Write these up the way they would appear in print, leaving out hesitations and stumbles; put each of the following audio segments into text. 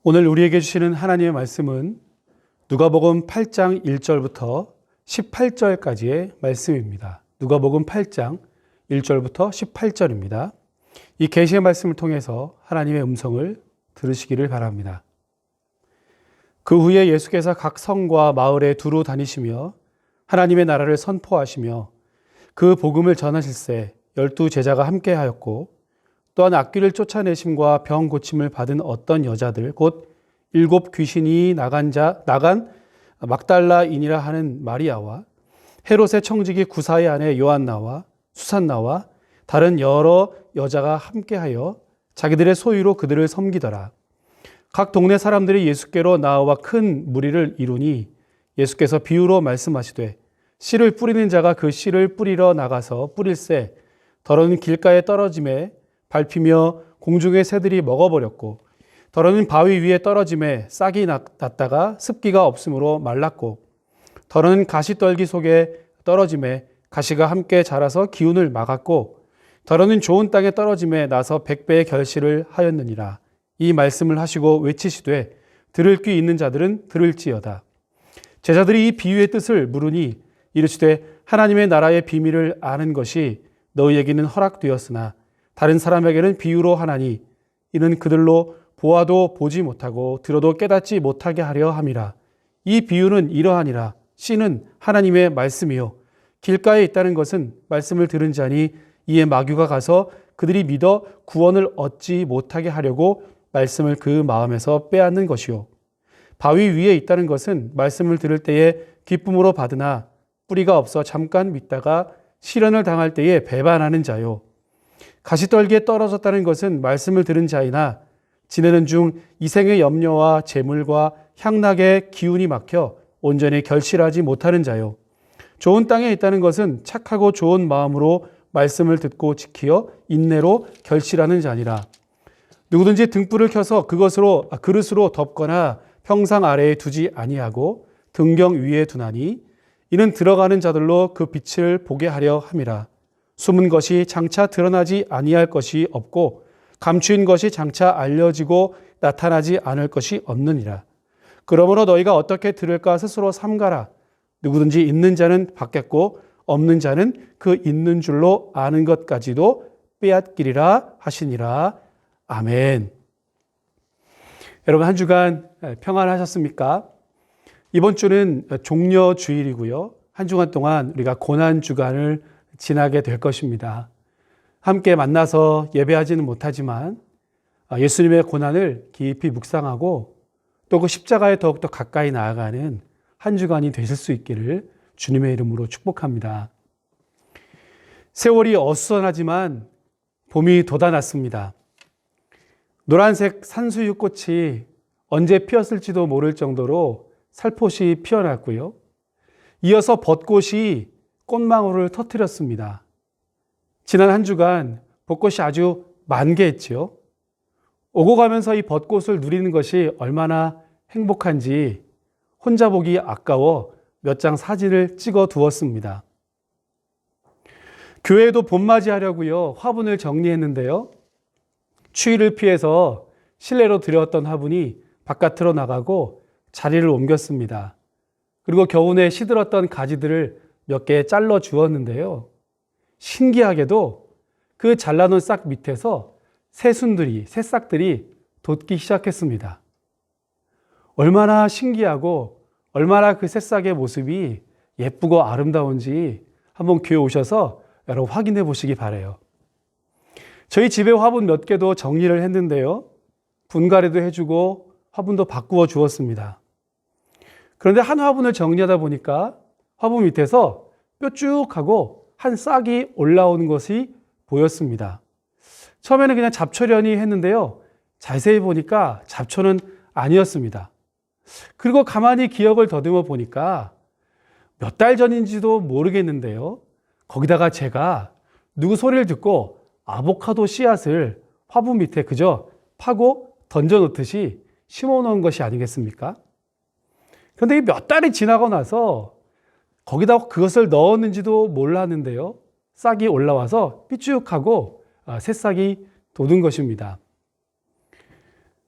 오늘 우리에게 주시는 하나님의 말씀은 누가복음 8장 1절부터 18절까지의 말씀입니다. 누가복음 8장 1절부터 18절입니다. 이 계시의 말씀을 통해서 하나님의 음성을 들으시기를 바랍니다. 그 후에 예수께서 각 성과 마을에 두루 다니시며 하나님의 나라를 선포하시며 그 복음을 전하실새 12 제자가 함께하였고, 또한 악귀를 쫓아내심과 병 고침을 받은 어떤 여자들 곧 7 귀신이 나간 막달라인이라 하는 마리아와 헤롯의 청지기 구사의 아내 요한나와 수산나와 다른 여러 여자가 함께하여 자기들의 소유로 그들을 섬기더라. 각 동네 사람들이 예수께로 나와 큰 무리를 이루니 예수께서 비유로 말씀하시되 씨를 뿌리는 자가 그 씨를 뿌리러 나가서 뿌릴새 더러는 길가에 떨어짐에 밟히며 공중의 새들이 먹어버렸고, 더러는 바위 위에 떨어짐에 싹이 났다가 습기가 없으므로 말랐고, 더러는 가시떨기 속에 떨어짐에 가시가 함께 자라서 기운을 막았고, 더러는 좋은 땅에 떨어짐에 나서 100배의 결실을 하였느니라. 이 말씀을 하시고 외치시되 들을 귀 있는 자들은 들을지어다. 제자들이 이 비유의 뜻을 물으니 이르시되 하나님의 나라의 비밀을 아는 것이 너희에게는 허락되었으나 다른 사람에게는 비유로 하나니 이는 그들로 보아도 보지 못하고 들어도 깨닫지 못하게 하려 함이라. 이 비유는 이러하니라. 씨는 하나님의 말씀이요 길가에 있다는 것은 말씀을 들은 자니 이에 마귀가 가서 그들이 믿어 구원을 얻지 못하게 하려고 말씀을 그 마음에서 빼앗는 것이요 바위 위에 있다는 것은 말씀을 들을 때에 기쁨으로 받으나 뿌리가 없어 잠깐 믿다가 시련을 당할 때에 배반하는 자요 가시떨기에 떨어졌다는 것은 말씀을 들은 자이나 지내는 중 이생의 염려와 재물과 향락의 기운이 막혀 온전히 결실하지 못하는 자요 좋은 땅에 있다는 것은 착하고 좋은 마음으로 말씀을 듣고 지키어 인내로 결실하는 자니라. 누구든지 등불을 켜서 그릇으로 덮거나 평상 아래에 두지 아니하고 등경 위에 두나니 이는 들어가는 자들로 그 빛을 보게 하려 함이라. 숨은 것이 장차 드러나지 아니할 것이 없고 감추인 것이 장차 알려지고 나타나지 않을 것이 없느니라. 그러므로 너희가 어떻게 들을까 스스로 삼가라. 누구든지 있는 자는 받겠고 없는 자는 그 있는 줄로 아는 것까지도 빼앗기리라 하시니라. 아멘. 여러분 한 주간 평안하셨습니까? 이번 주는 종려주일이고요. 한 주간 동안 우리가 고난주간을 지나게 될 것입니다. 함께 만나서 예배하지는 못하지만 예수님의 고난을 깊이 묵상하고 또 그 십자가에 더욱더 가까이 나아가는 한 주간이 되실 수 있기를 주님의 이름으로 축복합니다. 세월이 어수선하지만 봄이 돋아났습니다. 노란색 산수유꽃이 언제 피었을지도 모를 정도로 살포시 피어났고요. 이어서 벚꽃이 꽃망울을 터뜨렸습니다. 지난 한 주간 벚꽃이 아주 만개했지요. 오고 가면서 이 벚꽃을 누리는 것이 얼마나 행복한지 혼자 보기 아까워 몇 장 사진을 찍어 두었습니다. 교회에도 봄맞이하려고요 화분을 정리했는데요. 추위를 피해서 실내로 들여왔던 화분이 바깥으로 나가고 자리를 옮겼습니다. 그리고 겨우내 시들었던 가지들을 몇 개 잘라 주었는데요. 신기하게도 그 잘라놓은 싹 밑에서 새싹들이 돋기 시작했습니다. 얼마나 신기하고 얼마나 그 새싹의 모습이 예쁘고 아름다운지 한번 교회 오셔서 여러분 확인해 보시기 바라요. 저희 집에 화분 몇 개도 정리를 했는데요. 분갈이도 해주고 화분도 바꾸어 주었습니다. 그런데 한 화분을 정리하다 보니까 화분 밑에서 뾰족하고 한 싹이 올라오는 것이 보였습니다. 처음에는 그냥 잡초려니 했는데요. 자세히 보니까 잡초는 아니었습니다. 그리고 가만히 기억을 더듬어 보니까 몇 달 전인지도 모르겠는데요. 거기다가 제가 누구 소리를 듣고 아보카도 씨앗을 화분 밑에 그저 파고 던져 놓듯이 심어 놓은 것이 아니겠습니까? 그런데 몇 달이 지나고 나서 거기다 그것을 넣었는지도 몰랐는데요. 싹이 올라와서 삐죽하고 새싹이 돋은 것입니다.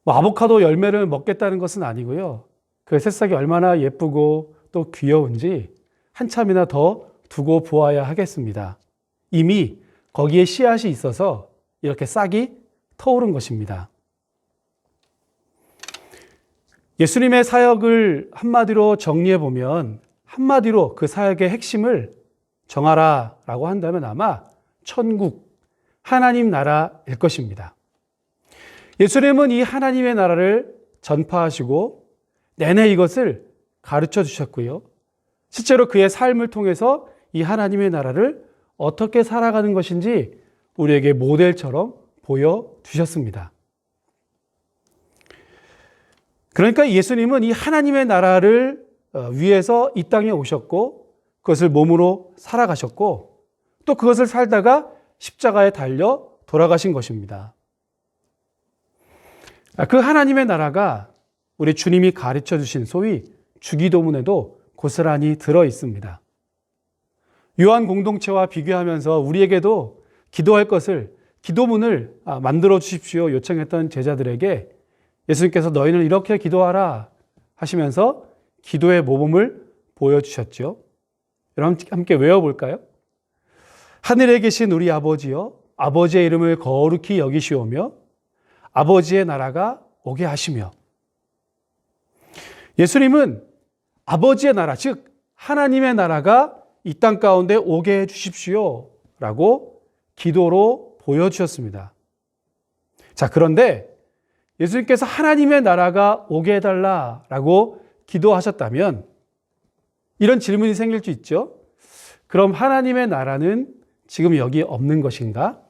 뭐 아보카도 열매를 먹겠다는 것은 아니고요. 그 새싹이 얼마나 예쁘고 또 귀여운지 한참이나 더 두고 보아야 하겠습니다. 이미 거기에 씨앗이 있어서 이렇게 싹이 터오른 것입니다. 예수님의 사역을 한마디로 정리해 보면, 한마디로 그 사역의 핵심을 정하라라고 한다면 아마 천국, 하나님 나라일 것입니다. 예수님은 이 하나님의 나라를 전파하시고 내내 이것을 가르쳐 주셨고요. 실제로 그의 삶을 통해서 이 하나님의 나라를 어떻게 살아가는 것인지 우리에게 모델처럼 보여주셨습니다. 그러니까 예수님은 이 하나님의 나라를 위해서 이 땅에 오셨고 그것을 몸으로 살아가셨고 또 그것을 살다가 십자가에 달려 돌아가신 것입니다. 그 하나님의 나라가 우리 주님이 가르쳐 주신 소위 주기도문에도 고스란히 들어 있습니다. 요한 공동체와 비교하면서 우리에게도 기도할 것을, 기도문을 만들어 주십시오 요청했던 제자들에게 예수님께서 너희는 이렇게 기도하라 하시면서 기도의 모범을 보여주셨죠. 여러분 함께 외워볼까요? 하늘에 계신 우리 아버지여, 아버지의 이름을 거룩히 여기시오며 아버지의 나라가 오게 하시며. 예수님은 아버지의 나라, 즉 하나님의 나라가 이 땅 가운데 오게 해 주십시오 라고 기도로 보여주셨습니다. 자, 그런데 예수님께서 하나님의 나라가 오게 해달라라고 기도하셨다면 이런 질문이 생길 수 있죠. 그럼 하나님의 나라는 지금 여기 없는 것인가?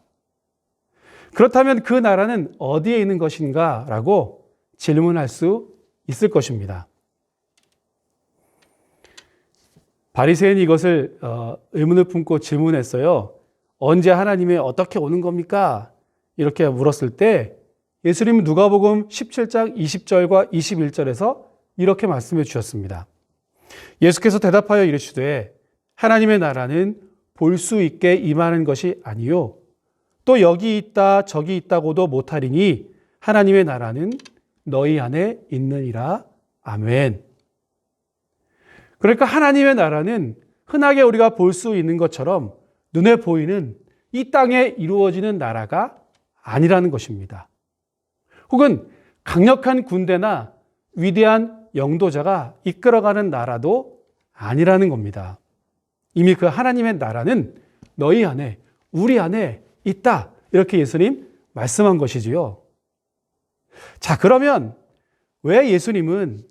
그렇다면 그 나라는 어디에 있는 것인가? 라고 질문할 수 있을 것입니다. 바리새인이 이것을 의문을 품고 질문했어요. 언제 하나님이 어떻게 오는 겁니까? 이렇게 물었을 때 예수님은 누가복음 17장 20절과 21절에서 이렇게 말씀해 주셨습니다. 예수께서 대답하여 이르시되 하나님의 나라는 볼 수 있게 임하는 것이 아니요 또 여기 있다 저기 있다고도 못하리니 하나님의 나라는 너희 안에 있느니라. 아멘. 그러니까 하나님의 나라는 흔하게 우리가 볼 수 있는 것처럼 눈에 보이는 이 땅에 이루어지는 나라가 아니라는 것입니다. 혹은 강력한 군대나 위대한 영도자가 이끌어가는 나라도 아니라는 겁니다. 이미 그 하나님의 나라는 너희 안에, 우리 안에 있다. 이렇게 예수님 말씀한 것이지요. 자, 그러면 왜 예수님은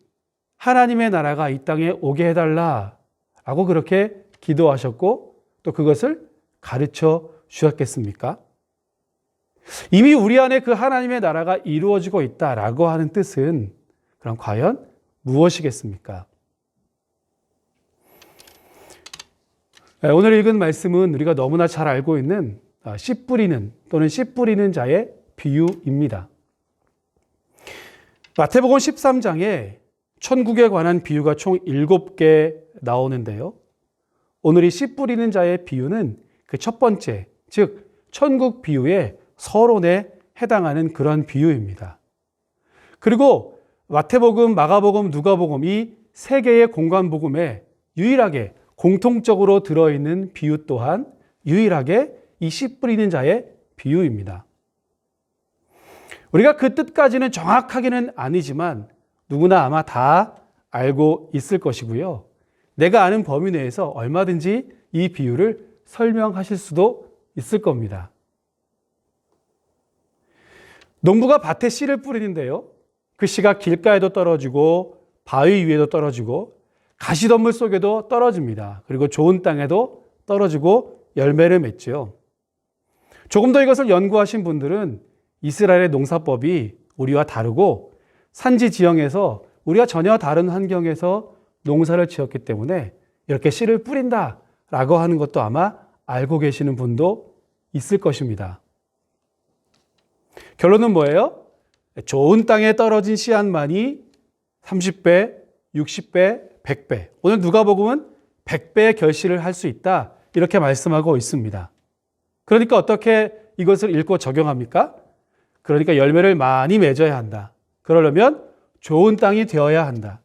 하나님의 나라가 이 땅에 오게 해달라라고 그렇게 기도하셨고 또 그것을 가르쳐 주셨겠습니까? 이미 우리 안에 그 하나님의 나라가 이루어지고 있다라고 하는 뜻은 그럼 과연 무엇이겠습니까? 오늘 읽은 말씀은 우리가 너무나 잘 알고 있는 씨 뿌리는 또는 씨 뿌리는 자의 비유입니다. 마태복음 13장에 천국에 관한 비유가 총 7개 나오는데요. 오늘 이 씨 뿌리는 자의 비유는 그 첫 번째, 즉 천국 비유의 서론에 해당하는 그런 비유입니다. 그리고 마태복음, 마가복음, 누가복음 이 세 개의 공관복음에 유일하게 공통적으로 들어있는 비유 또한 유일하게 이 씨 뿌리는 자의 비유입니다. 우리가 그 뜻까지는 정확하게는 아니지만 누구나 아마 다 알고 있을 것이고요. 내가 아는 범위 내에서 얼마든지 이 비유를 설명하실 수도 있을 겁니다. 농부가 밭에 씨를 뿌리는데요. 그 씨가 길가에도 떨어지고 바위 위에도 떨어지고 가시덤불 속에도 떨어집니다. 그리고 좋은 땅에도 떨어지고 열매를 맺죠. 조금 더 이것을 연구하신 분들은 이스라엘의 농사법이 우리와 다르고 산지 지형에서 우리가 전혀 다른 환경에서 농사를 지었기 때문에 이렇게 씨를 뿌린다라고 하는 것도 아마 알고 계시는 분도 있을 것입니다. 결론은 뭐예요? 좋은 땅에 떨어진 씨앗만이 30배, 60배, 100배. 오늘 누가복음은 100배의 결실을 할 수 있다. 이렇게 말씀하고 있습니다. 그러니까 어떻게 이것을 읽고 적용합니까? 그러니까 열매를 많이 맺어야 한다. 그러려면 좋은 땅이 되어야 한다.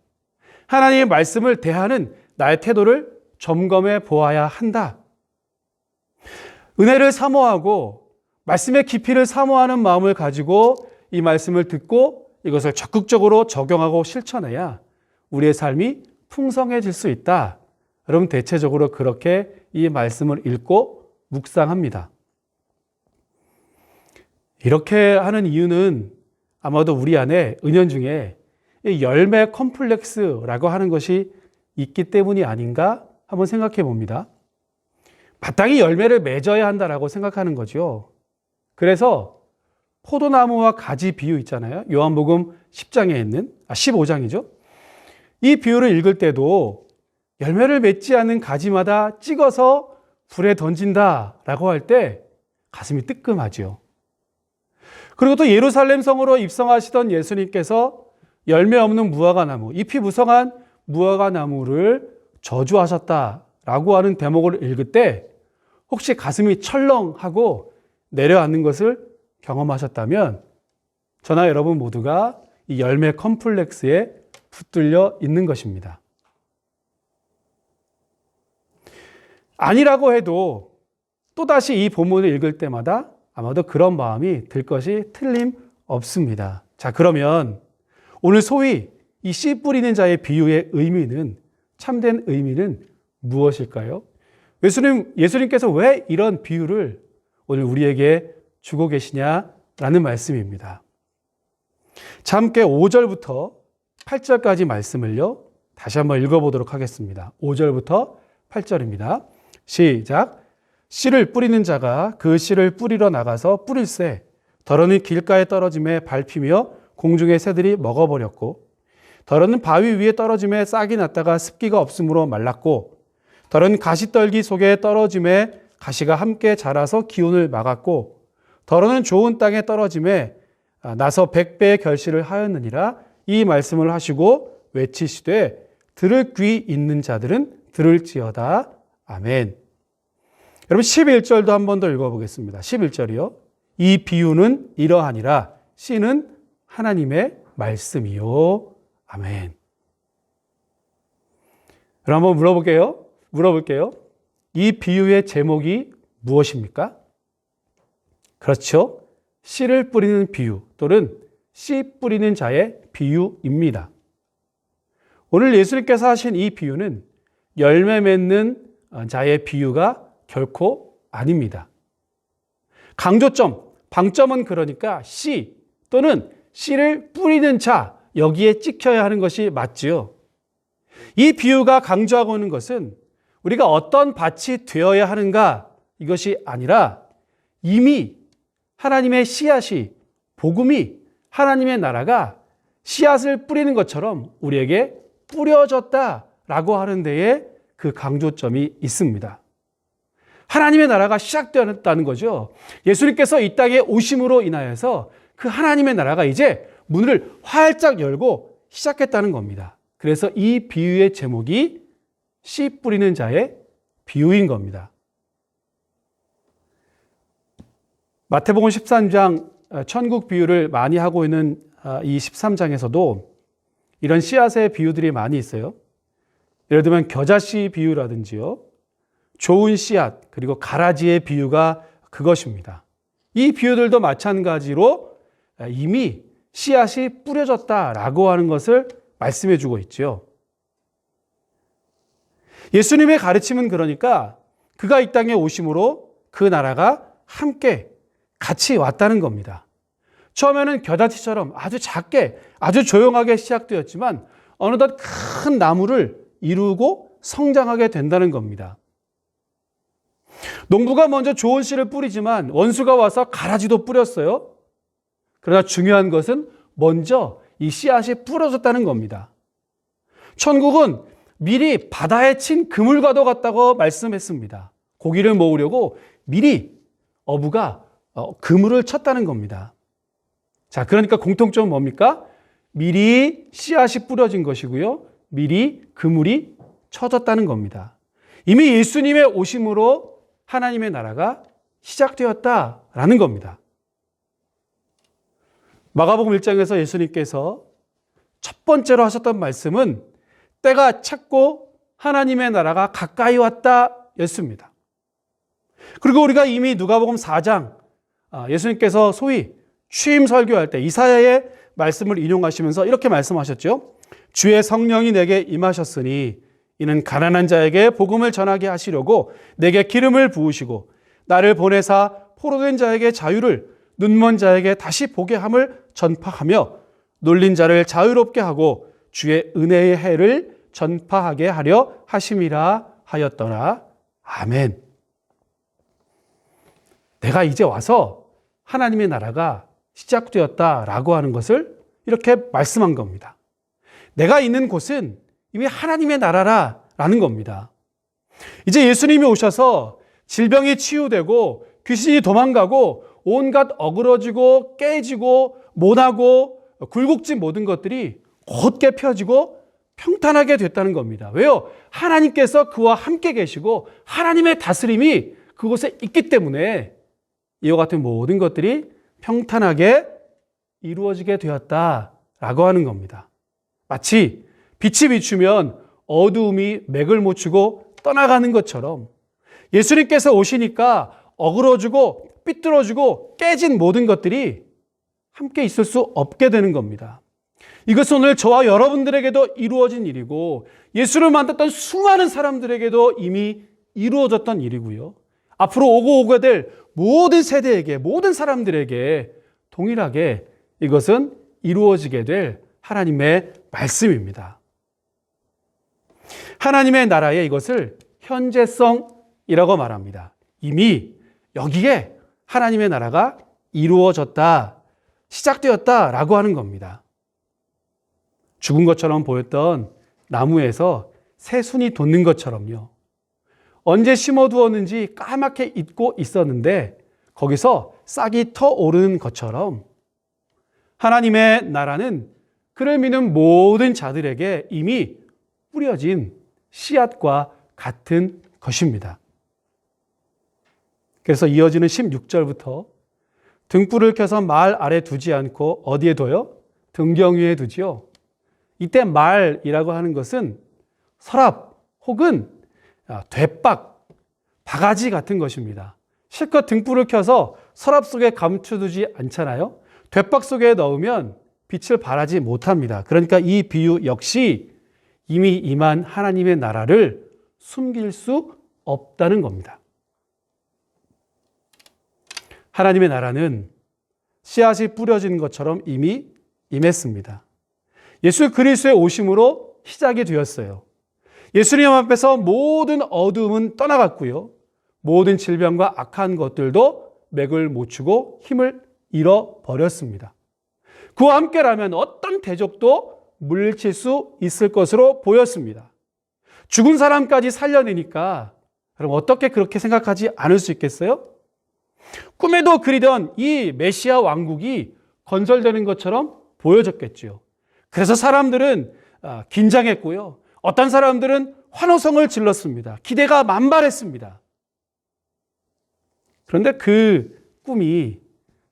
하나님의 말씀을 대하는 나의 태도를 점검해 보아야 한다. 은혜를 사모하고 말씀의 깊이를 사모하는 마음을 가지고 이 말씀을 듣고 이것을 적극적으로 적용하고 실천해야 우리의 삶이 풍성해질 수 있다. 여러분, 대체적으로 그렇게 이 말씀을 읽고 묵상합니다. 이렇게 하는 이유는 아마도 우리 안에 은연중에 열매 컴플렉스라고 하는 것이 있기 때문이 아닌가 한번 생각해 봅니다. 마땅히 열매를 맺어야 한다라고 생각하는 거죠. 그래서 포도나무와 가지 비유 있잖아요. 요한복음 10장에 있는 15장이죠. 이 비유를 읽을 때도 열매를 맺지 않는 가지마다 찍어서 불에 던진다라고 할 때 가슴이 뜨끔하죠. 그리고 또 예루살렘 성으로 입성하시던 예수님께서 열매 없는 무화과나무, 잎이 무성한 무화과나무를 저주하셨다라고 하는 대목을 읽을 때 혹시 가슴이 철렁하고 내려앉는 것을 경험하셨다면 저나 여러분 모두가 이 열매 컴플렉스에 붙들려 있는 것입니다. 아니라고 해도 또다시 이 본문을 읽을 때마다 아마도 그런 마음이 들 것이 틀림없습니다. 자, 그러면 오늘 소위 이 씨 뿌리는 자의 비유의 의미는, 참된 의미는 무엇일까요? 예수님께서 왜 이런 비유를 오늘 우리에게 주고 계시냐라는 말씀입니다. 자, 함께 5절부터 8절까지 말씀을요, 다시 한번 읽어보도록 하겠습니다. 5절부터 8절입니다. 시작. 씨를 뿌리는 자가 그 씨를 뿌리러 나가서 뿌릴새 더러는 길가에 떨어짐에 밟히며 공중의 새들이 먹어버렸고, 더러는 바위 위에 떨어짐에 싹이 났다가 습기가 없으므로 말랐고, 더러는 가시떨기 속에 떨어짐에 가시가 함께 자라서 기운을 막았고, 더러는 좋은 땅에 떨어짐에 나서 100배의 결실을 하였느니라. 이 말씀을 하시고 외치시되 들을 귀 있는 자들은 들을지어다. 아멘. 여러분, 11절도 한 번 더 읽어보겠습니다. 11절이요. 이 비유는 이러하니라. 씨는 하나님의 말씀이요. 아멘. 그럼 한번 물어볼게요. 이 비유의 제목이 무엇입니까? 그렇죠. 씨를 뿌리는 비유 또는 씨 뿌리는 자의 비유입니다. 오늘 예수님께서 하신 이 비유는 열매 맺는 자의 비유가 결코 아닙니다. 강조점, 방점은 그러니까 씨 또는 씨를 뿌리는 자, 여기에 찍혀야 하는 것이 맞지요. 이 비유가 강조하고 있는 것은 우리가 어떤 밭이 되어야 하는가, 이것이 아니라 이미 하나님의 씨앗이, 복음이, 하나님의 나라가 씨앗을 뿌리는 것처럼 우리에게 뿌려졌다라고 하는 데에 그 강조점이 있습니다. 하나님의 나라가 시작되었다는 거죠. 예수님께서 이 땅에 오심으로 인하여서 그 하나님의 나라가 이제 문을 활짝 열고 시작했다는 겁니다. 그래서 이 비유의 제목이 씨 뿌리는 자의 비유인 겁니다. 마태복음 13장 천국 비유를 많이 하고 있는 이 13장에서도 이런 씨앗의 비유들이 많이 있어요. 예를 들면 겨자씨 비유라든지요, 좋은 씨앗, 그리고 가라지의 비유가 그것입니다. 이 비유들도 마찬가지로 이미 씨앗이 뿌려졌다라고 하는 것을 말씀해 주고 있죠. 예수님의 가르침은 그러니까 그가 이 땅에 오심으로 그 나라가 함께 같이 왔다는 겁니다. 처음에는 겨자씨처럼 아주 작게, 아주 조용하게 시작되었지만 어느덧 큰 나무를 이루고 성장하게 된다는 겁니다. 농부가 먼저 좋은 씨를 뿌리지만 원수가 와서 가라지도 뿌렸어요. 그러나 중요한 것은 먼저 이 씨앗이 뿌려졌다는 겁니다. 천국은 미리 바다에 친 그물과도 같다고 말씀했습니다. 고기를 모으려고 미리 어부가 그물을 쳤다는 겁니다. 자, 그러니까 공통점은 뭡니까? 미리 씨앗이 뿌려진 것이고요, 미리 그물이 쳐졌다는 겁니다. 이미 예수님의 오심으로 하나님의 나라가 시작되었다라는 겁니다. 마가복음 1장에서 예수님께서 첫 번째로 하셨던 말씀은 때가 찼고 하나님의 나라가 가까이 왔다 였습니다. 그리고 우리가 이미 누가복음 4장 예수님께서 소위 취임 설교할 때 이사야의 말씀을 인용하시면서 이렇게 말씀하셨죠. 주의 성령이 내게 임하셨으니 이는 가난한 자에게 복음을 전하게 하시려고 내게 기름을 부으시고 나를 보내사 포로된 자에게 자유를 눈먼 자에게 다시 보게 함을 전파하며 놀린 자를 자유롭게 하고 주의 은혜의 해를 전파하게 하려 하심이라 하였더라. 아멘. 내가 이제 와서 하나님의 나라가 시작되었다라고 하는 것을 이렇게 말씀한 겁니다. 내가 있는 곳은 이미 하나님의 나라라는 겁니다. 이제 예수님이 오셔서 질병이 치유되고 귀신이 도망가고 온갖 어그러지고 깨지고 모나고 굴곡진 모든 것들이 곧게 펴지고 평탄하게 됐다는 겁니다. 왜요? 하나님께서 그와 함께 계시고 하나님의 다스림이 그곳에 있기 때문에 이와 같은 모든 것들이 평탄하게 이루어지게 되었다라고 하는 겁니다. 마치 빛이 비추면 어두움이 맥을 못 추고 떠나가는 것처럼 예수님께서 오시니까 어그러지고 삐뚤어지고 깨진 모든 것들이 함께 있을 수 없게 되는 겁니다. 이것은 오늘 저와 여러분들에게도 이루어진 일이고 예수를 만났던 수많은 사람들에게도 이미 이루어졌던 일이고요. 앞으로 오게 될 모든 세대에게, 모든 사람들에게 동일하게 이것은 이루어지게 될 하나님의 말씀입니다. 하나님의 나라에 이것을 현재성이라고 말합니다. 이미 여기에 하나님의 나라가 이루어졌다, 시작되었다라고 하는 겁니다. 죽은 것처럼 보였던 나무에서 새순이 돋는 것처럼요. 언제 심어두었는지 까맣게 잊고 있었는데 거기서 싹이 터오르는 것처럼 하나님의 나라는 그를 믿는 모든 자들에게 이미 뿌려진 씨앗과 같은 것입니다. 그래서 이어지는 16절부터 등불을 켜서 말 아래 두지 않고 어디에 둬요? 등경 위에 두지요. 이때 말이라고 하는 것은 서랍 혹은 되박, 바가지 같은 것입니다. 실컷 등불을 켜서 서랍 속에 감춰두지 않잖아요. 되박 속에 넣으면 빛을 발하지 못합니다. 그러니까 이 비유 역시 이미 임한 하나님의 나라를 숨길 수 없다는 겁니다. 하나님의 나라는 씨앗이 뿌려진 것처럼 이미 임했습니다. 예수 그리스도의 오심으로 시작이 되었어요. 예수님 앞에서 모든 어두움은 떠나갔고요. 모든 질병과 악한 것들도 맥을 못 추고 힘을 잃어버렸습니다. 그와 함께라면 어떤 대적도 물리칠 수 있을 것으로 보였습니다. 죽은 사람까지 살려내니까 그럼 어떻게 그렇게 생각하지 않을 수 있겠어요? 꿈에도 그리던 이 메시아 왕국이 건설되는 것처럼 보여졌겠죠. 그래서 사람들은 긴장했고요. 어떤 사람들은 환호성을 질렀습니다. 기대가 만발했습니다. 그런데 그 꿈이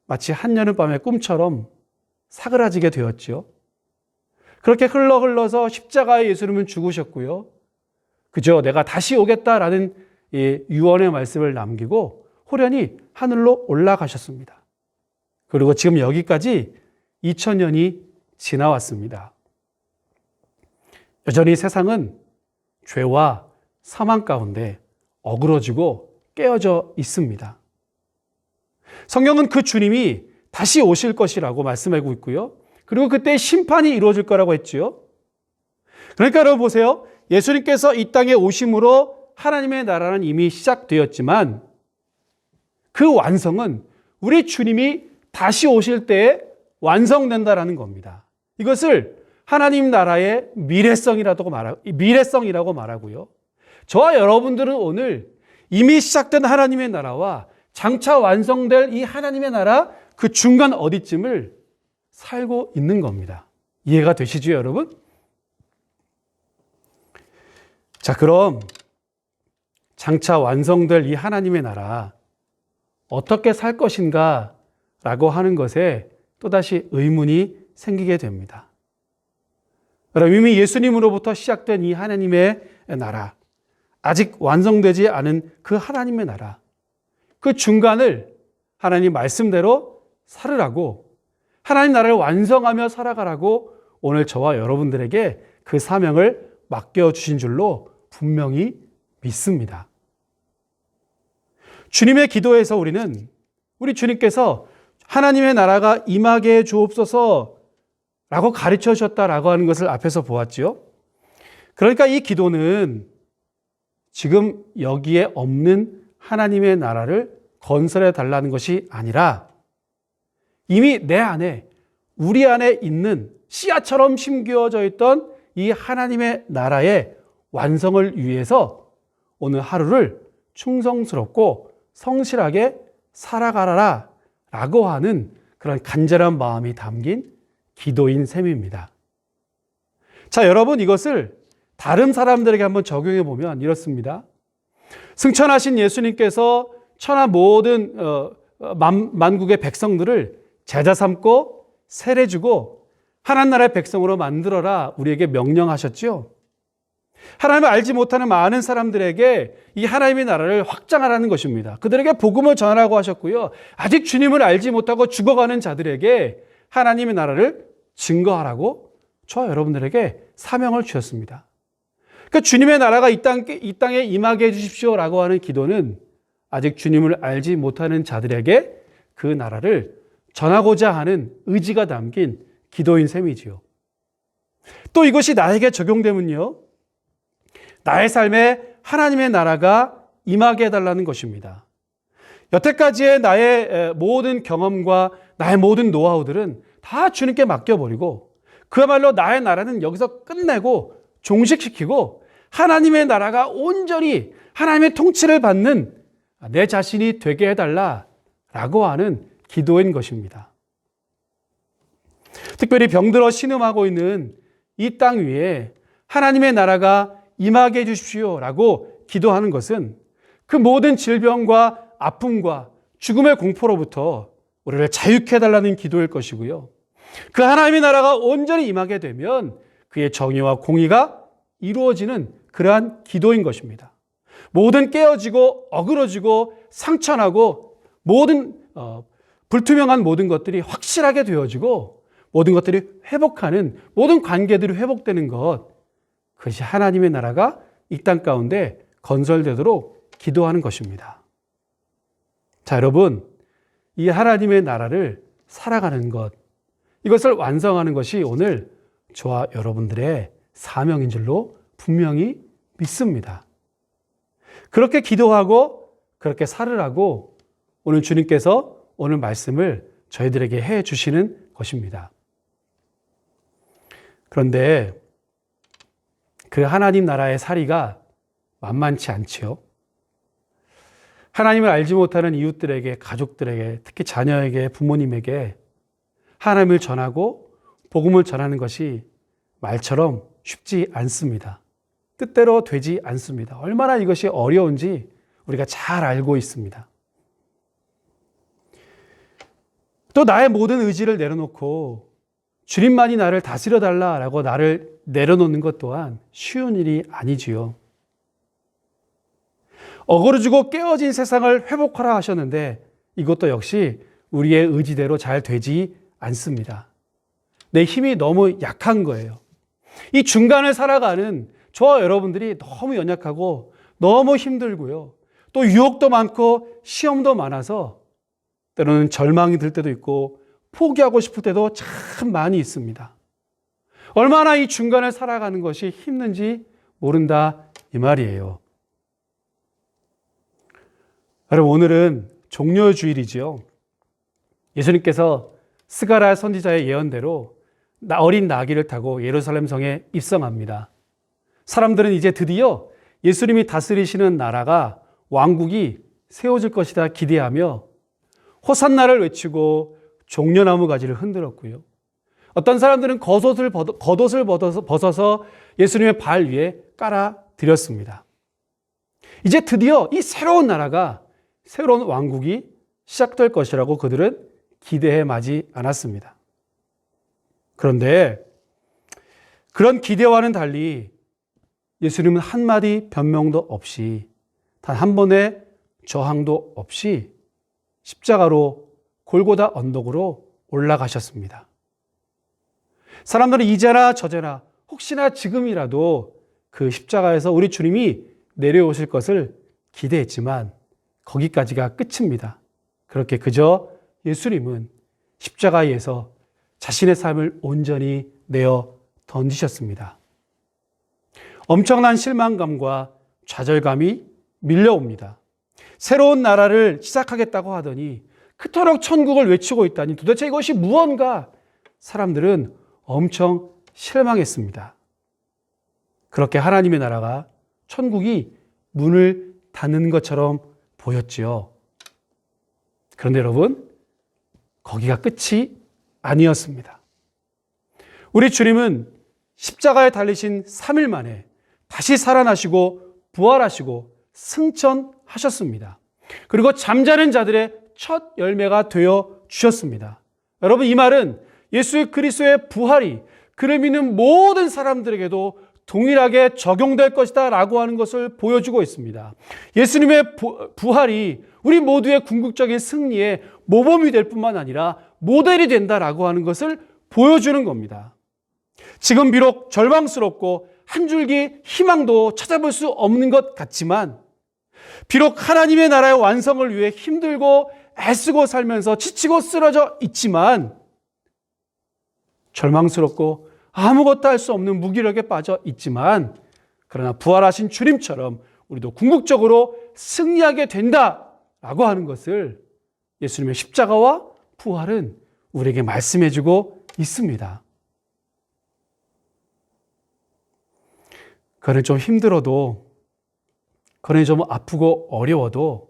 마치 한여름밤의 꿈처럼 사그라지게 되었죠. 그렇게 흘러서 십자가에 예수님은 죽으셨고요. 그저 내가 다시 오겠다라는 유언의 말씀을 남기고 호련히 하늘로 올라가셨습니다. 그리고 지금 여기까지 2000년이 지나왔습니다. 여전히 세상은 죄와 사망 가운데 어그러지고 깨어져 있습니다. 성경은 그 주님이 다시 오실 것이라고 말씀하고 있고요. 그리고 그때 심판이 이루어질 거라고 했지요. 그러니까 여러분 보세요. 예수님께서 이 땅에 오심으로 하나님의 나라는 이미 시작되었지만 그 완성은 우리 주님이 다시 오실 때에 완성된다라는 겁니다. 이것을 하나님 나라의 미래성이라고 말하고요. 저와 여러분들은 오늘 이미 시작된 하나님의 나라와 장차 완성될 이 하나님의 나라 그 중간 어디쯤을 살고 있는 겁니다. 이해가 되시죠, 여러분? 자, 그럼 장차 완성될 이 하나님의 나라 어떻게 살 것인가 라고 하는 것에 또다시 의문이 생기게 됩니다. 여러분, 이미 예수님으로부터 시작된 이 하나님의 나라, 아직 완성되지 않은 그 하나님의 나라, 그 중간을 하나님 말씀대로 살으라고, 하나님 나라를 완성하며 살아가라고 오늘 저와 여러분들에게 그 사명을 맡겨주신 줄로 분명히 믿습니다. 주님의 기도에서 우리 주님께서 하나님의 나라가 임하게 해 주옵소서 라고 가르쳐 주셨다라고 하는 것을 앞에서 보았지요. 그러니까 이 기도는 지금 여기에 없는 하나님의 나라를 건설해 달라는 것이 아니라 이미 내 안에, 우리 안에 있는 씨앗처럼 심겨져 있던 이 하나님의 나라의 완성을 위해서 오늘 하루를 충성스럽고 성실하게 살아가라 라고 하는 그런 간절한 마음이 담긴 기도인 셈입니다. 자, 여러분, 이것을 다른 사람들에게 한번 적용해 보면 이렇습니다. 승천하신 예수님께서 천하 모든 만국의 백성들을 제자 삼고 세례 주고 하나님 나라의 백성으로 만들어라 우리에게 명령하셨죠. 하나님을 알지 못하는 많은 사람들에게 이 하나님의 나라를 확장하라는 것입니다. 그들에게 복음을 전하라고 하셨고요. 아직 주님을 알지 못하고 죽어가는 자들에게 하나님의 나라를 증거하라고 저와 여러분들에게 사명을 주셨습니다. 그러니까 주님의 나라가 이 땅에 임하게 해주십시오라고 하는 기도는 아직 주님을 알지 못하는 자들에게 그 나라를 전하고자 하는 의지가 담긴 기도인 셈이지요. 또 이것이 나에게 적용되면요, 나의 삶에 하나님의 나라가 임하게 해달라는 것입니다. 여태까지의 나의 모든 경험과 나의 모든 노하우들은 다 주님께 맡겨버리고 그야말로 나의 나라는 여기서 끝내고 종식시키고 하나님의 나라가 온전히 하나님의 통치를 받는 내 자신이 되게 해달라라고 하는 기도인 것입니다. 특별히 병들어 신음하고 있는 이 땅 위에 하나님의 나라가 임하게 해주십시오라고 기도하는 것은 그 모든 질병과 아픔과 죽음의 공포로부터 우리를 자유케 해달라는 기도일 것이고요. 그 하나님의 나라가 온전히 임하게 되면 그의 정의와 공의가 이루어지는 그러한 기도인 것입니다. 모든 깨어지고 어그러지고 상처나고 모든 불투명한 모든 것들이 확실하게 되어지고 모든 것들이 회복하는, 모든 관계들이 회복되는 것, 그것이 하나님의 나라가 이 땅 가운데 건설되도록 기도하는 것입니다. 자, 여러분, 이 하나님의 나라를 살아가는 것, 이것을 완성하는 것이 오늘 저와 여러분들의 사명인 줄로 분명히 믿습니다. 그렇게 기도하고 그렇게 살으라고 오늘 주님께서 오늘 말씀을 저희들에게 해 주시는 것입니다. 그런데 그 하나님 나라의 살이가 만만치 않지요. 하나님을 알지 못하는 이웃들에게, 가족들에게, 특히 자녀에게, 부모님에게 하나님을 전하고 복음을 전하는 것이 말처럼 쉽지 않습니다. 뜻대로 되지 않습니다. 얼마나 이것이 어려운지 우리가 잘 알고 있습니다. 또 나의 모든 의지를 내려놓고 주님만이 나를 다스려 달라라고 나를 내려놓는 것 또한 쉬운 일이 아니지요. 어그러지고 깨어진 세상을 회복하라 하셨는데 이것도 역시 우리의 의지대로 잘 되지 않습니다. 내 힘이 너무 약한 거예요. 이 중간을 살아가는 저와 여러분들이 너무 연약하고 너무 힘들고요. 또 유혹도 많고 시험도 많아서 때로는 절망이 들 때도 있고 포기하고 싶을 때도 참 많이 있습니다. 얼마나 이 중간을 살아가는 것이 힘든지 모른다 이 말이에요. 여러분, 오늘은 종려주일이지요. 예수님께서 스가랴 선지자의 예언대로 어린 나귀를 타고 예루살렘 성에 입성합니다. 사람들은 이제 드디어 예수님이 다스리시는 나라가, 왕국이 세워질 것이다 기대하며 호산나를 외치고 종려나무 가지를 흔들었고요. 어떤 사람들은 겉옷을 벗어서 예수님의 발 위에 깔아드렸습니다. 이제 드디어 이 새로운 나라가, 새로운 왕국이 시작될 것이라고 그들은 기대해 마지 않았습니다. 그런데 그런 기대와는 달리 예수님은 한마디 변명도 없이 단 한 번의 저항도 없이 십자가로 골고다 언덕으로 올라가셨습니다. 사람들은 이제나 저제나 혹시나 지금이라도 그 십자가에서 우리 주님이 내려오실 것을 기대했지만 거기까지가 끝입니다. 그렇게 그저 예수님은 십자가에서 자신의 삶을 온전히 내어 던지셨습니다. 엄청난 실망감과 좌절감이 밀려옵니다. 새로운 나라를 시작하겠다고 하더니 그토록 천국을 외치고 있다니 도대체 이것이 무언가? 사람들은 엄청 실망했습니다. 그렇게 하나님의 나라가 천국이 문을 닫는 것처럼 보였지요. 그런데 여러분, 거기가 끝이 아니었습니다. 우리 주님은 십자가에 달리신 3일 만에 다시 살아나시고 부활하시고 승천하셨습니다. 그리고 잠자는 자들의 첫 열매가 되어 주셨습니다. 여러분, 이 말은 예수 그리스도의 부활이 그를 믿는 모든 사람들에게도 동일하게 적용될 것이다 라고 하는 것을 보여주고 있습니다. 예수님의 부활이 우리 모두의 궁극적인 승리의 모범이 될 뿐만 아니라 모델이 된다라고 하는 것을 보여주는 겁니다. 지금 비록 절망스럽고 한 줄기 희망도 찾아볼 수 없는 것 같지만, 비록 하나님의 나라의 완성을 위해 힘들고 애쓰고 살면서 지치고 쓰러져 있지만, 절망스럽고 아무것도 할 수 없는 무기력에 빠져 있지만, 그러나 부활하신 주님처럼 우리도 궁극적으로 승리하게 된다라고 하는 것을 예수님의 십자가와 부활은 우리에게 말씀해주고 있습니다. 그는 좀 힘들어도, 그는 좀 아프고 어려워도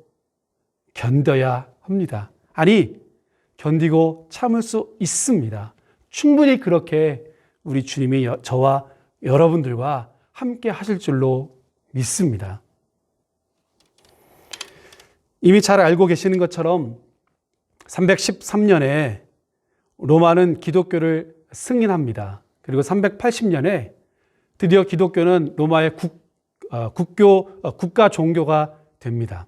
견뎌야 합니다. 아니, 견디고 참을 수 있습니다. 충분히 그렇게 우리 주님이 저와 여러분들과 함께 하실 줄로 믿습니다. 이미 잘 알고 계시는 것처럼 313년에 로마는 기독교를 승인합니다. 그리고 380년에 드디어 기독교는 로마의 국가 종교가 됩니다.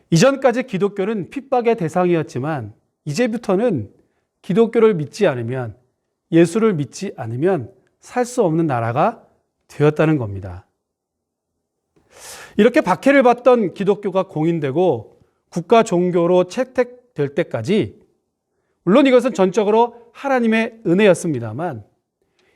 이전까지 기독교는 핍박의 대상이었지만 이제부터는 기독교를 믿지 않으면, 예수를 믿지 않으면 살 수 없는 나라가 되었다는 겁니다. 이렇게 박해를 받던 기독교가 공인되고 국가 종교로 채택될 때까지, 물론 이것은 전적으로 하나님의 은혜였습니다만,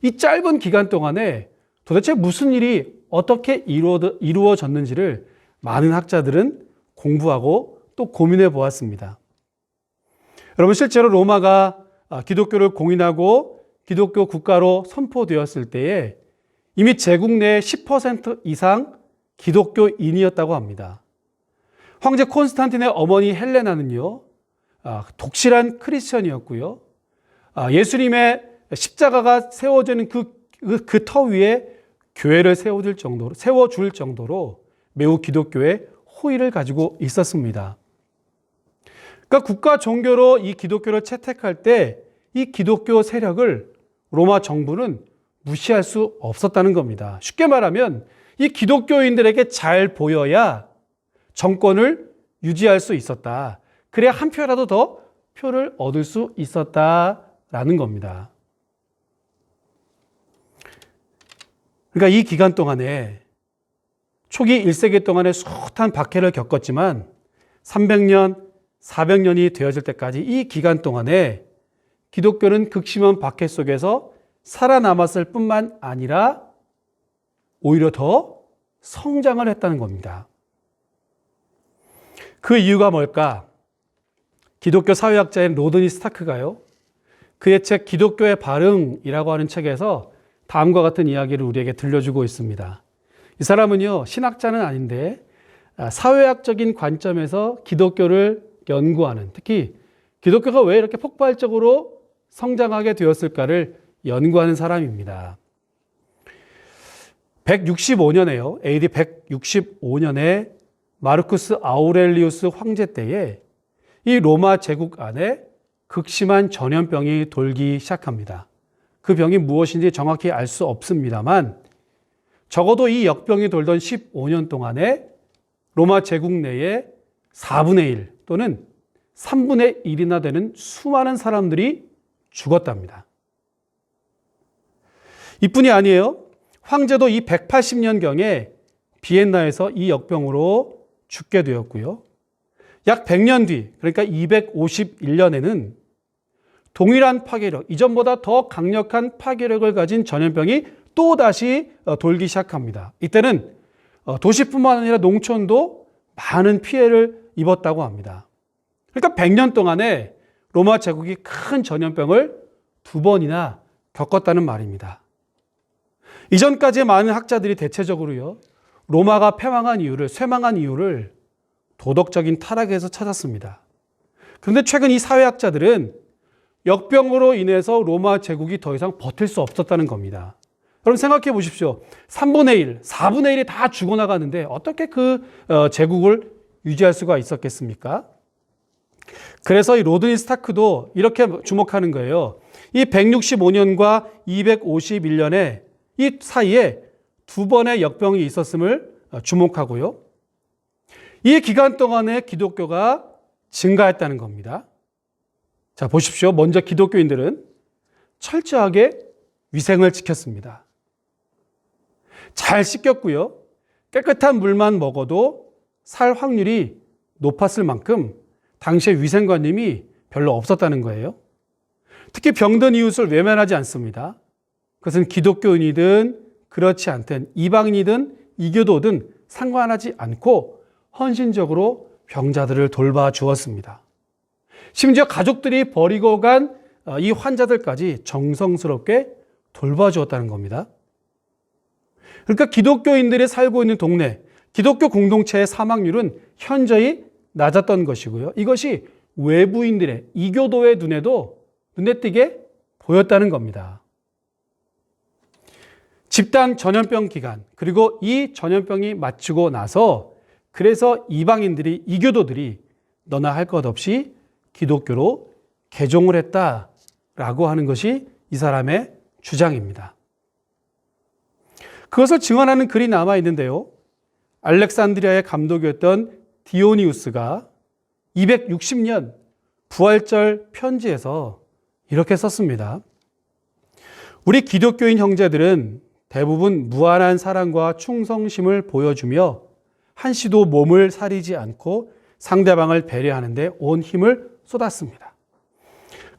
이 짧은 기간 동안에 도대체 무슨 일이 어떻게 이루어졌는지를 많은 학자들은 공부하고 또 고민해 보았습니다. 여러분, 실제로 로마가 기독교를 공인하고 기독교 국가로 선포되었을 때에 이미 제국 내 10% 이상 기독교인이었다고 합니다. 황제 콘스탄틴의 어머니 헬레나는요, 독실한 크리스천이었고요. 예수님의 십자가가 세워지는 그 터 위에 교회를 세워줄 정도로 매우 기독교의 호의를 가지고 있었습니다. 그러니까 국가 종교로 이 기독교를 채택할 때 이 기독교 세력을 로마 정부는 무시할 수 없었다는 겁니다. 쉽게 말하면 이 기독교인들에게 잘 보여야 정권을 유지할 수 있었다. 그래야 한 표라도 더 표를 얻을 수 있었다라는 겁니다. 그러니까 이 기간 동안에 초기 1세기 동안에 숱한 박해를 겪었지만 300년, 400년이 되어질 때까지 이 기간 동안에 기독교는 극심한 박해 속에서 살아남았을 뿐만 아니라 오히려 더 성장을 했다는 겁니다. 그 이유가 뭘까? 기독교 사회학자인 로드니 스타크가요, 그의 책 기독교의 발흥이라고 하는 책에서 다음과 같은 이야기를 우리에게 들려주고 있습니다. 이 사람은요, 신학자는 아닌데 사회학적인 관점에서 기독교를 연구하는, 특히 기독교가 왜 이렇게 폭발적으로 성장하게 되었을까를 연구하는 사람입니다. 165년에요. AD 165년에 마르쿠스 아우렐리우스 황제 때에 이 로마 제국 안에 극심한 전염병이 돌기 시작합니다. 그 병이 무엇인지 정확히 알 수 없습니다만 적어도 이 역병이 돌던 15년 동안에 로마 제국 내에 4분의 1 또는 3분의 1이나 되는 수많은 사람들이 죽었답니다. 이뿐이 아니에요. 황제도 이 180년경에 비엔나에서 이 역병으로 죽게 되었고요. 약 100년 뒤, 그러니까 251년에는 동일한 파괴력, 이전보다 더 강력한 파괴력을 가진 전염병이 또다시 돌기 시작합니다. 이때는 도시뿐만 아니라 농촌도 많은 피해를 입었다고 합니다. 그러니까 100년 동안에 로마 제국이 큰 전염병을 2번이나 겪었다는 말입니다. 이전까지 많은 학자들이 대체적으로요, 로마가 쇠망한 이유를 도덕적인 타락에서 찾았습니다. 그런데 최근 이 사회학자들은 역병으로 인해서 로마 제국이 더 이상 버틸 수 없었다는 겁니다. 여러분 생각해 보십시오. 3분의 1, 4분의 1이 다 죽어나가는데 어떻게 그 제국을 유지할 수가 있었겠습니까? 그래서 이 로드니 스타크도 이렇게 주목하는 거예요. 이 165년과 251년에 이 사이에 2번의 역병이 있었음을 주목하고요. 이 기간 동안에 기독교가 증가했다는 겁니다. 자, 보십시오. 먼저 기독교인들은 철저하게 위생을 지켰습니다. 잘 씻겼고요. 깨끗한 물만 먹어도 살 확률이 높았을 만큼 당시의 위생관념이 별로 없었다는 거예요. 특히 병든 이웃을 외면하지 않습니다. 그것은 기독교인이든 그렇지 않든 이방인이든 이교도든 상관하지 않고 헌신적으로 병자들을 돌봐 주었습니다. 심지어 가족들이 버리고 간 이 환자들까지 정성스럽게 돌봐주었다는 겁니다. 그러니까 기독교인들이 살고 있는 동네, 기독교 공동체의 사망률은 현저히 낮았던 것이고요. 이것이 외부인들의 이교도의 눈에 띄게 보였다는 겁니다. 집단 전염병 기간, 그리고 이 전염병이 마치고 나서 그래서 이방인들이, 이교도들이 너나 할 것 없이 기독교로 개종을 했다라고 하는 것이 이 사람의 주장입니다. 그것을 증언하는 글이 남아 있는데요. 알렉산드리아의 감독이었던 디오니우스가 260년 부활절 편지에서 이렇게 썼습니다. 우리 기독교인 형제들은 대부분 무한한 사랑과 충성심을 보여주며 한시도 몸을 사리지 않고 상대방을 배려하는데 온 힘을 쏟았습니다.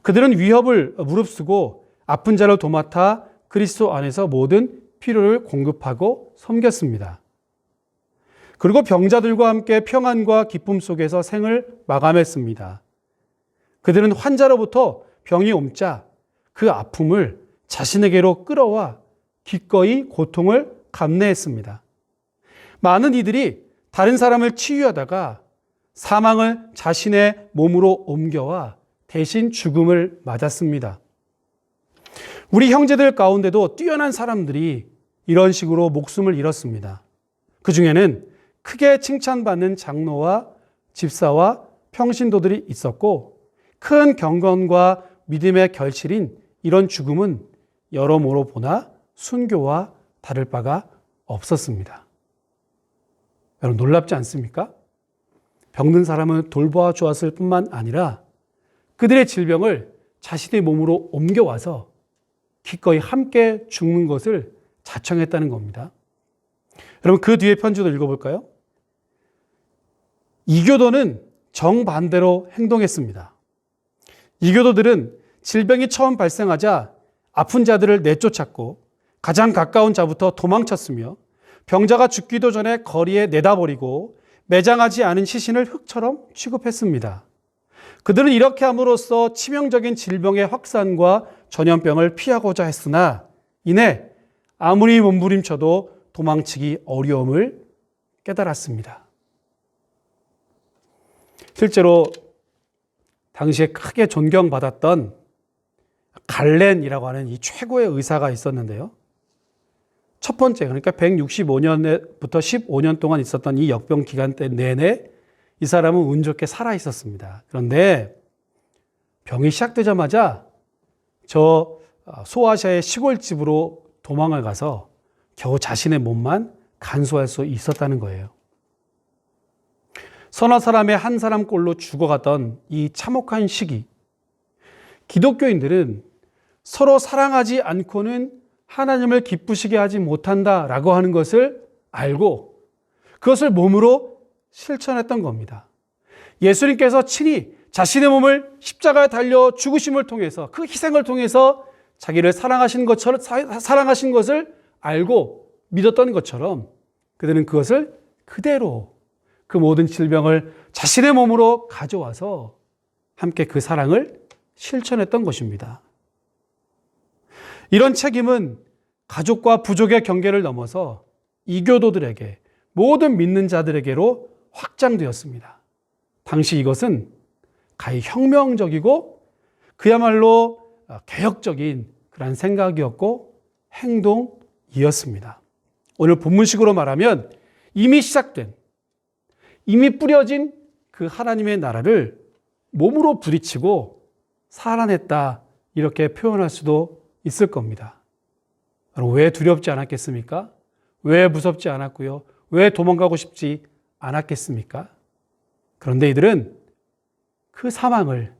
그들은 위협을 무릅쓰고 아픈 자를 도맡아 그리스도 안에서 모든 필요를 공급하고 섬겼습니다. 그리고 병자들과 함께 평안과 기쁨 속에서 생을 마감했습니다. 그들은 환자로부터 병이 옮자 그 아픔을 자신에게로 끌어와 기꺼이 고통을 감내했습니다. 많은 이들이 다른 사람을 치유하다가 사망을 자신의 몸으로 옮겨와 대신 죽음을 맞았습니다. 우리 형제들 가운데도 뛰어난 사람들이 이런 식으로 목숨을 잃었습니다. 그 중에는 크게 칭찬받는 장로와 집사와 평신도들이 있었고 큰 경건과 믿음의 결실인 이런 죽음은 여러모로 보나 순교와 다를 바가 없었습니다. 여러분 놀랍지 않습니까? 병든 사람은 돌보아 주었을 뿐만 아니라 그들의 질병을 자신의 몸으로 옮겨와서 기꺼이 함께 죽는 것을 자청했다는 겁니다. 여러분 그 뒤에 편지도 읽어볼까요? 이교도는 정반대로 행동했습니다. 이교도들은 질병이 처음 발생하자 아픈 자들을 내쫓았고 가장 가까운 자부터 도망쳤으며 병자가 죽기도 전에 거리에 내다버리고 매장하지 않은 시신을 흙처럼 취급했습니다. 그들은 이렇게 함으로써 치명적인 질병의 확산과 전염병을 피하고자 했으나 이내 아무리 몸부림쳐도 도망치기 어려움을 깨달았습니다. 실제로 당시에 크게 존경받았던 갈렌이라고 하는 이 최고의 의사가 있었는데요. 첫 번째, 그러니까 165년부터 15년 동안 있었던 이 역병 기간 때 내내 이 사람은 운 좋게 살아 있었습니다. 그런데 병이 시작되자마자 저 소아시아의 시골집으로 도망을 가서 겨우 자신의 몸만 간수할 수 있었다는 거예요. 서너 사람의 한 사람꼴로 죽어가던 이 참혹한 시기, 기독교인들은 서로 사랑하지 않고는 하나님을 기쁘시게 하지 못한다라고 하는 것을 알고 그것을 몸으로 실천했던 겁니다. 예수님께서 친히 자신의 몸을 십자가에 달려 죽으심을 통해서, 그 희생을 통해서 자기를 사랑하신 것을 알고 믿었던 것처럼 그들은 그것을 그대로 그 모든 질병을 자신의 몸으로 가져와서 함께 그 사랑을 실천했던 것입니다. 이런 책임은 가족과 부족의 경계를 넘어서 이교도들에게, 모든 믿는 자들에게로 확장되었습니다. 당시 이것은 가히 혁명적이고 그야말로 개혁적인 그런 생각이었고 행동이었습니다. 오늘 본문식으로 말하면 이미 시작된, 이미 뿌려진 그 하나님의 나라를 몸으로 부딪히고 살아냈다, 이렇게 표현할 수도 있을 겁니다. 왜 두렵지 않았겠습니까? 왜 무섭지 않았고요? 왜 도망가고 싶지 않았겠습니까? 그런데 이들은 그 사망을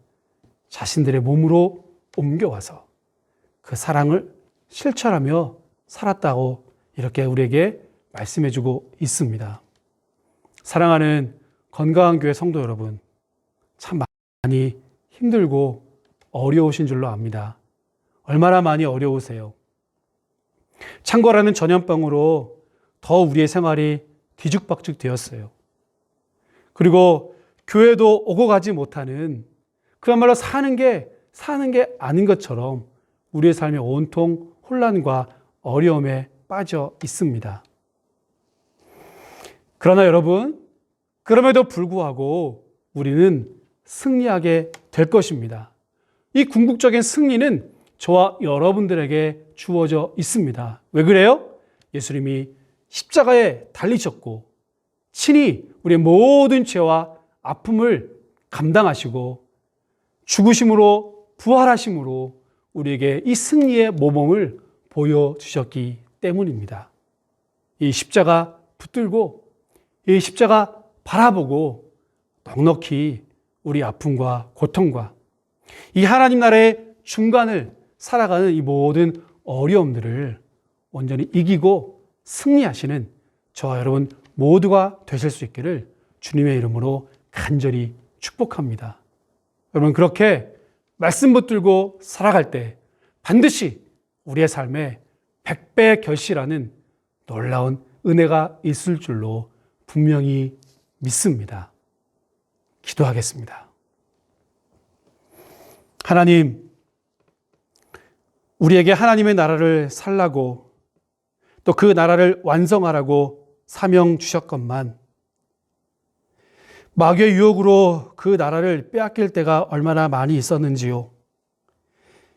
자신들의 몸으로 옮겨와서 그 사랑을 실천하며 살았다고 이렇게 우리에게 말씀해주고 있습니다. 사랑하는 건강한 교회 성도 여러분, 참 많이 힘들고 어려우신 줄로 압니다. 얼마나 많이 어려우세요? 창궐하는 전염병으로 더 우리의 생활이 뒤죽박죽 되었어요. 그리고 교회도 오고 가지 못하는, 그야말로 사는 게 아닌 것처럼 우리의 삶이 온통 혼란과 어려움에 빠져 있습니다. 그러나 여러분, 그럼에도 불구하고 우리는 승리하게 될 것입니다. 이 궁극적인 승리는 저와 여러분들에게 주어져 있습니다. 왜 그래요? 예수님이 십자가에 달리셨고 친히 우리의 모든 죄와 아픔을 감당하시고 죽으심으로 부활하심으로 우리에게 이 승리의 모범을 보여주셨기 때문입니다. 이 십자가 붙들고 이 십자가 바라보고 넉넉히 우리 아픔과 고통과 이 하나님 나라의 중간을 살아가는 이 모든 어려움들을 온전히 이기고 승리하시는 저와 여러분 모두가 되실 수 있기를 주님의 이름으로 간절히 축복합니다. 여러분, 그렇게 말씀 붙들고 살아갈 때 반드시 우리의 삶에 100배 결실하는 놀라운 은혜가 있을 줄로 분명히 믿습니다. 기도하겠습니다. 하나님, 우리에게 하나님의 나라를 살라고 또 그 나라를 완성하라고 사명 주셨건만 마귀의 유혹으로 그 나라를 빼앗길 때가 얼마나 많이 있었는지요.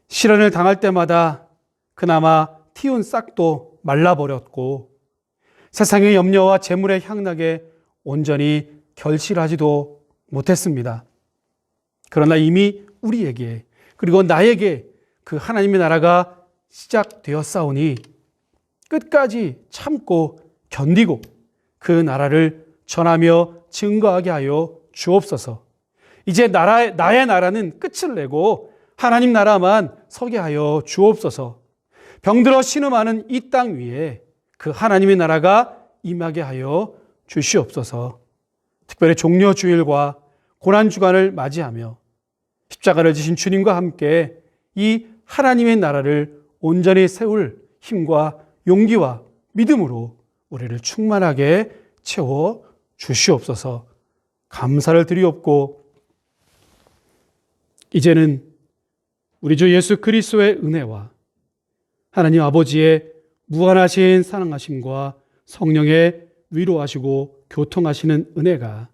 시련을 당할 때마다 그나마 틔운 싹도 말라버렸고 세상의 염려와 재물의 향락에 온전히 결실하지도 못했습니다. 그러나 이미 우리에게 그리고 나에게 그 하나님의 나라가 시작되었사오니 끝까지 참고 견디고 그 나라를 전하며 증거하게 하여 주옵소서. 이제 나의 나라는 끝을 내고 하나님 나라만 서게 하여 주옵소서. 병들어 신음하는 이 땅 위에 그 하나님의 나라가 임하게 하여 주시옵소서. 특별히 종려주일과 고난주간을 맞이하며 십자가를 지신 주님과 함께 이 하나님의 나라를 온전히 세울 힘과 용기와 믿음으로 우리를 충만하게 채워 주시옵소서. 감사를 드리옵고 이제는 우리 주 예수 그리스도의 은혜와 하나님 아버지의 무한하신 사랑하심과 성령의 위로하시고 교통하시는 은혜가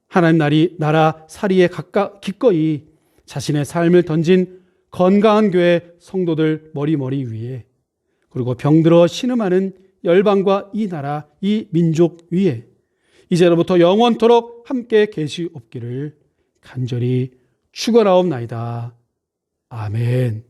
하나님 나라 살이에 기꺼이 자신의 삶을 던진 건강한 교회 성도들 머리 위에 그리고 병들어 신음하는 열방과 이 나라 이 민족 위에 이제로부터 영원토록 함께 계시옵기를 간절히 쉬거나옵나이다. 아멘.